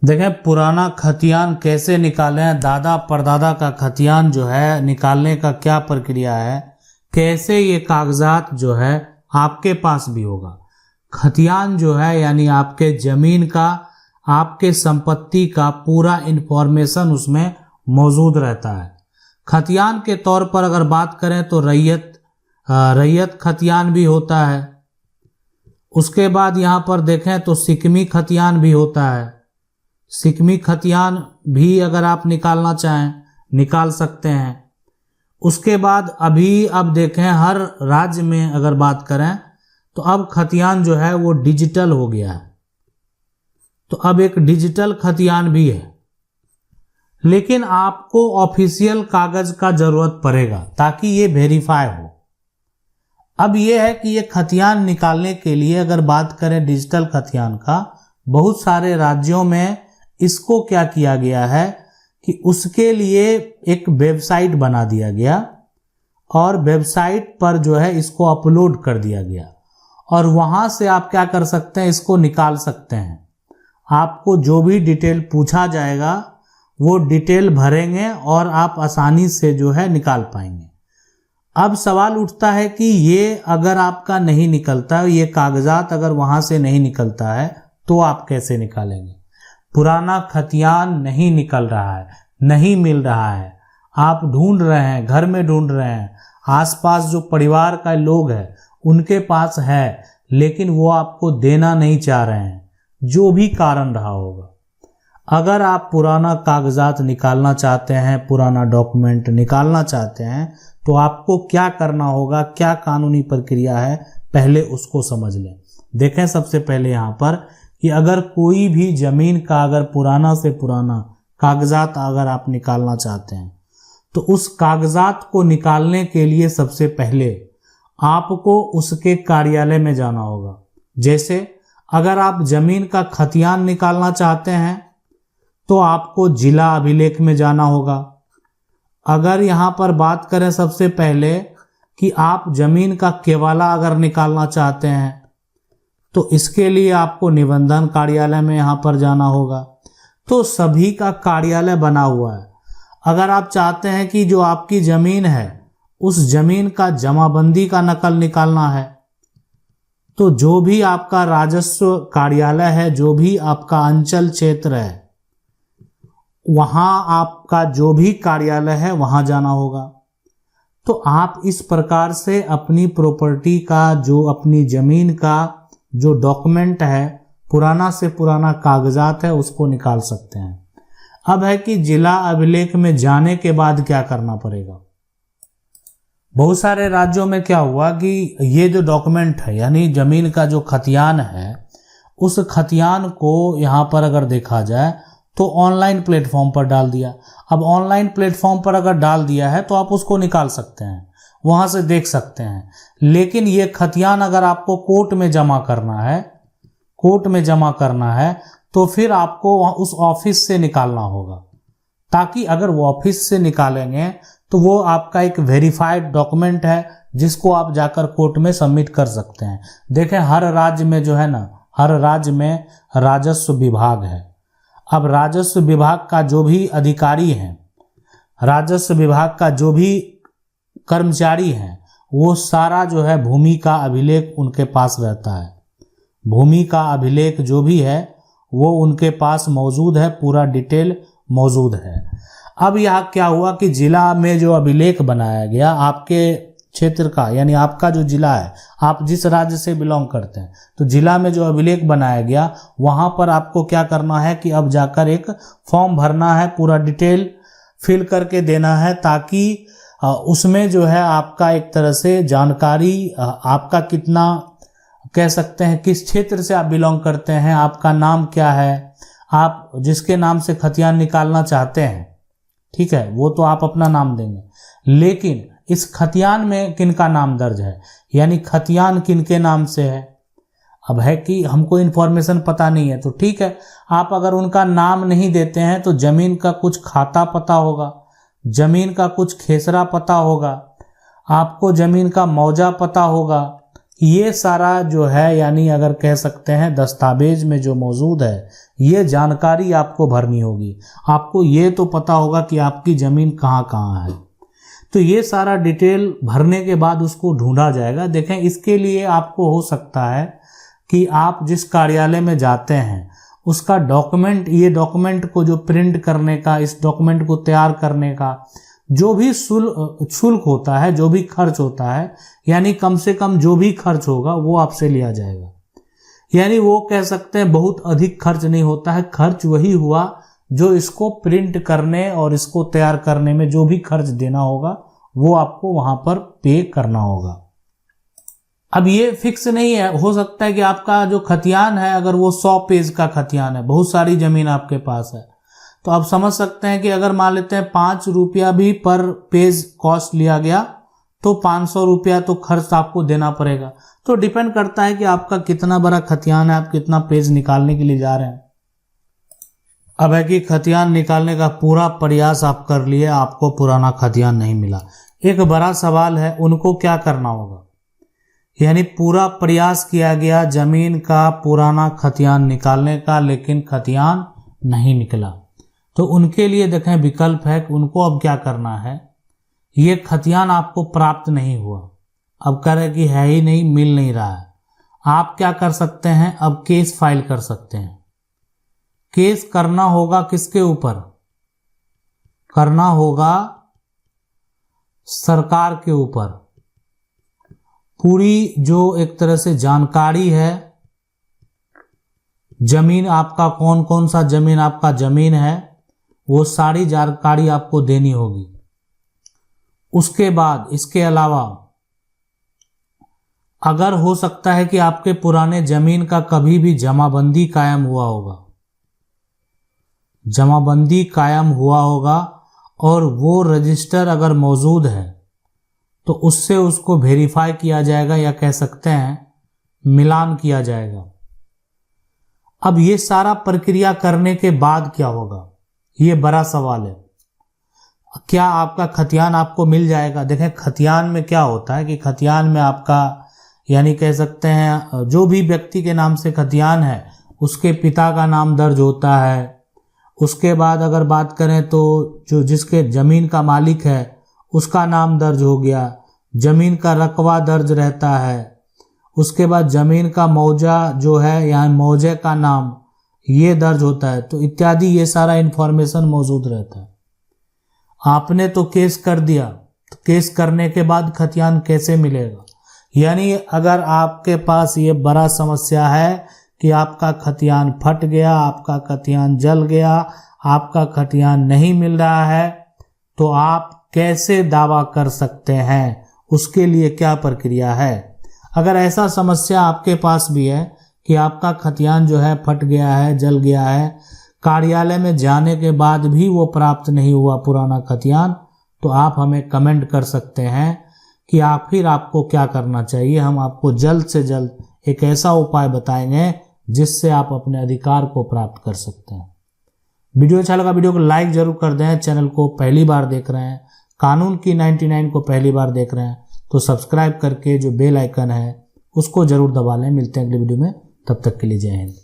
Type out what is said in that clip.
देखें पुराना खतियान कैसे निकालें, दादा परदादा का खतियान जो है निकालने का क्या प्रक्रिया है, कैसे ये कागजात जो है आपके पास भी होगा। खतियान जो है यानी आपके ज़मीन का, आपके संपत्ति का पूरा इन्फॉर्मेशन उसमें मौजूद रहता है। खतियान के तौर पर अगर बात करें तो रैयत खतियान भी होता है। उसके बाद यहाँ पर देखें तो सिकमी खतियान भी होता है। सिकमी खतियान भी अगर आप निकालना चाहें निकाल सकते हैं। उसके बाद अब देखें हर राज्य में अगर बात करें तो अब खतियान जो है वो डिजिटल हो गया है। तो अब एक डिजिटल खतियान भी है, लेकिन आपको ऑफिशियल कागज का जरूरत पड़ेगा ताकि ये वेरीफाई हो। अब ये है कि ये खतियान निकालने के लिए अगर बात करें डिजिटल खतियान का, बहुत सारे राज्यों में इसको क्या किया गया है कि उसके लिए एक वेबसाइट बना दिया गया और वेबसाइट पर जो है इसको अपलोड कर दिया गया और वहां से आप क्या कर सकते हैं, इसको निकाल सकते हैं। आपको जो भी डिटेल पूछा जाएगा वो डिटेल भरेंगे और आप आसानी से जो है निकाल पाएंगे। अब सवाल उठता है कि ये अगर आपका नहीं निकलता है, ये कागजात अगर वहां से नहीं निकलता है तो आप कैसे निकालेंगे। पुराना खतियान नहीं निकल रहा है, नहीं मिल रहा है, आप ढूंढ रहे हैं, घर में ढूंढ रहे हैं, आसपास जो परिवार का लोग हैं उनके पास है, लेकिन वो आपको देना नहीं चाह रहे हैं, जो भी कारण रहा होगा। अगर आप पुराना कागजात निकालना चाहते हैं, पुराना डॉक्यूमेंट निकालना चाहते हैं, तो आपको क्या करना होगा, क्या कानूनी प्रक्रिया है, पहले उसको समझ लें। देखें सबसे पहले यहाँ पर कि अगर कोई भी ज़मीन का अगर पुराना से पुराना कागजात अगर आप निकालना चाहते हैं तो उस कागजात को निकालने के लिए सबसे पहले आपको उसके कार्यालय में जाना होगा। जैसे अगर आप ज़मीन का खतियान निकालना चाहते हैं तो आपको जिला अभिलेख में जाना होगा। अगर यहाँ पर बात करें सबसे पहले कि आप ज़मीन का केवाला अगर निकालना चाहते हैं तो इसके लिए आपको निबंधन कार्यालय में यहाँ पर जाना होगा। तो सभी का कार्यालय बना हुआ है। अगर आप चाहते हैं कि जो आपकी ज़मीन है उस ज़मीन का जमाबंदी का नकल निकालना है तो जो भी आपका राजस्व कार्यालय है, जो भी आपका अंचल क्षेत्र है, वहाँ आपका जो भी कार्यालय है वहाँ जाना होगा। तो आप इस प्रकार से अपनी प्रॉपर्टी का, जो अपनी ज़मीन का जो डॉक्यूमेंट है, पुराना से पुराना कागजात है, उसको निकाल सकते हैं। अब है कि जिला अभिलेख में जाने के बाद क्या करना पड़ेगा। बहुत सारे राज्यों में क्या हुआ कि ये जो डॉक्यूमेंट है यानी ज़मीन का जो खतियान है, उस खतियान को यहाँ पर अगर देखा जाए तो ऑनलाइन प्लेटफॉर्म पर डाल दिया। अब ऑनलाइन प्लेटफॉर्म पर अगर डाल दिया है तो आप उसको निकाल सकते हैं, वहाँ से देख सकते हैं। लेकिन ये खतियान अगर आपको कोर्ट में जमा करना है तो फिर आपको उस ऑफिस से निकालना होगा, ताकि अगर वो ऑफिस से निकालेंगे तो वो आपका एक वेरीफाइड डॉक्यूमेंट है जिसको आप जाकर कोर्ट में सबमिट कर सकते हैं। देखें हर राज्य में जो है ना, हर राज्य में राजस्व विभाग है। अब राजस्व विभाग का जो भी अधिकारी हैं, राजस्व विभाग का जो भी कर्मचारी हैं, वो सारा जो है भूमि का अभिलेख उनके पास रहता है। भूमि का अभिलेख जो भी है वो उनके पास मौजूद है, पूरा डिटेल मौजूद है। अब यहाँ क्या हुआ कि जिला में जो अभिलेख बनाया गया आपके क्षेत्र का, यानी आपका जो जिला है, आप जिस राज्य से बिलोंग करते हैं, तो जिला में जो अभिलेख बनाया गया वहाँ पर आपको क्या करना है कि अब जाकर एक फॉर्म भरना है, पूरा डिटेल फिल करके देना है, ताकि उसमें जो है आपका एक तरह से जानकारी, आपका कितना कह सकते हैं किस क्षेत्र से आप बिलोंग करते हैं, आपका नाम क्या है, आप जिसके नाम से खतियान निकालना चाहते हैं, ठीक है, वो तो आप अपना नाम देंगे। लेकिन इस खतियान में किनका नाम दर्ज है, यानी खतियान किनके नाम से है। अब है कि हमको इन्फॉर्मेशन पता नहीं है तो ठीक है, आप अगर उनका नाम नहीं देते हैं तो ज़मीन का कुछ खाता पता होगा, ज़मीन का कुछ खेसरा पता होगा, आपको ज़मीन का मौजा पता होगा, ये सारा जो है यानी अगर कह सकते हैं दस्तावेज में जो मौजूद है ये जानकारी आपको भरनी होगी। आपको ये तो पता होगा कि आपकी ज़मीन कहाँ कहाँ है, तो ये सारा डिटेल भरने के बाद उसको ढूंढा जाएगा। देखें, इसके लिए आपको हो सकता है कि आप जिस कार्यालय में जाते हैं उसका डॉक्यूमेंट, ये डॉक्यूमेंट को जो प्रिंट करने का, इस डॉक्यूमेंट को तैयार करने का जो भी शुल्क होता है, जो भी खर्च होता है, यानी कम से कम जो भी खर्च होगा वो आपसे लिया जाएगा। यानी वो कह सकते हैं बहुत अधिक खर्च नहीं होता है, खर्च वही हुआ जो इसको प्रिंट करने और इसको तैयार करने में जो भी खर्च देना होगा वो आपको वहां पर पे करना होगा। अब ये फिक्स नहीं है, हो सकता है कि आपका जो खतियान है अगर वो 100 पेज का खतियान है, बहुत सारी जमीन आपके पास है, तो आप समझ सकते हैं कि अगर मान लेते हैं 5 रुपया भी पर पेज कॉस्ट लिया गया तो 500 रुपया तो खर्च आपको देना पड़ेगा। तो डिपेंड करता है कि आपका कितना बड़ा खतियान है, आप कितना पेज निकालने के लिए जा रहे हैं। अब है कि खतियान निकालने का पूरा प्रयास आप कर लिए, आपको पुराना खतियान नहीं मिला। एक बड़ा सवाल है, उनको क्या करना होगा? यानी पूरा प्रयास किया गया जमीन का पुराना खतियान निकालने का, लेकिन खतियान नहीं निकला, तो उनके लिए देखें विकल्प है कि उनको अब क्या करना है। ये खतियान आपको प्राप्त नहीं हुआ, अब कह रहे कि है ही नहीं, मिल नहीं रहा है। आप क्या कर सकते हैं, अब केस फाइल कर सकते हैं। केस करना होगा किसके ऊपर? करना होगा सरकार के ऊपर। पूरी जो एक तरह से जानकारी है, जमीन आपका कौन कौन सा जमीन आपका जमीन है, वो सारी जानकारी आपको देनी होगी। उसके बाद इसके अलावा अगर हो सकता है कि आपके पुराने जमीन का कभी भी जमाबंदी कायम हुआ होगा, जमाबंदी कायम हुआ होगा और वो रजिस्टर अगर मौजूद है तो उससे उसको वेरीफाई किया जाएगा, या कह सकते हैं मिलान किया जाएगा। अब ये सारा प्रक्रिया करने के बाद क्या होगा, ये बड़ा सवाल है। क्या आपका खतियान आपको मिल जाएगा? देखें, खतियान में क्या होता है कि खतियान में आपका यानी कह सकते हैं जो भी व्यक्ति के नाम से खतियान है उसके पिता का नाम दर्ज होता है। उसके बाद अगर बात करें तो जो जिसके जमीन का मालिक है उसका नाम दर्ज हो गया, जमीन का रकबा दर्ज रहता है। उसके बाद जमीन का मौजा जो है, यहाँ मौजे का नाम ये दर्ज होता है, तो इत्यादि ये सारा इन्फॉर्मेशन मौजूद रहता है। आपने तो केस कर दिया, तो केस करने के बाद खतियान कैसे मिलेगा? यानी अगर आपके पास ये बड़ा समस्या है कि आपका खतियान फट गया, आपका खतियान जल गया, आपका खतियान नहीं मिल रहा है, तो आप कैसे दावा कर सकते हैं, उसके लिए क्या प्रक्रिया है? अगर ऐसा समस्या आपके पास भी है कि आपका खतियान जो है फट गया है, जल गया है, कार्यालय में जाने के बाद भी वो प्राप्त नहीं हुआ पुराना खतियान, तो आप हमें कमेंट कर सकते हैं कि आखिर आपको क्या करना चाहिए। हम आपको जल्द से जल्द एक ऐसा उपाय बताएंगे जिससे आप अपने अधिकार को प्राप्त कर सकते हैं। वीडियो अच्छा लगा, वीडियो को लाइक जरूर कर दें। चैनल को पहली बार देख रहे हैं, कानून की 99 को पहली बार देख रहे हैं, तो सब्सक्राइब करके जो बेल आइकन है उसको जरूर दबा लें। मिलते हैं अगले वीडियो में, तब तक के लिए जय हिंद।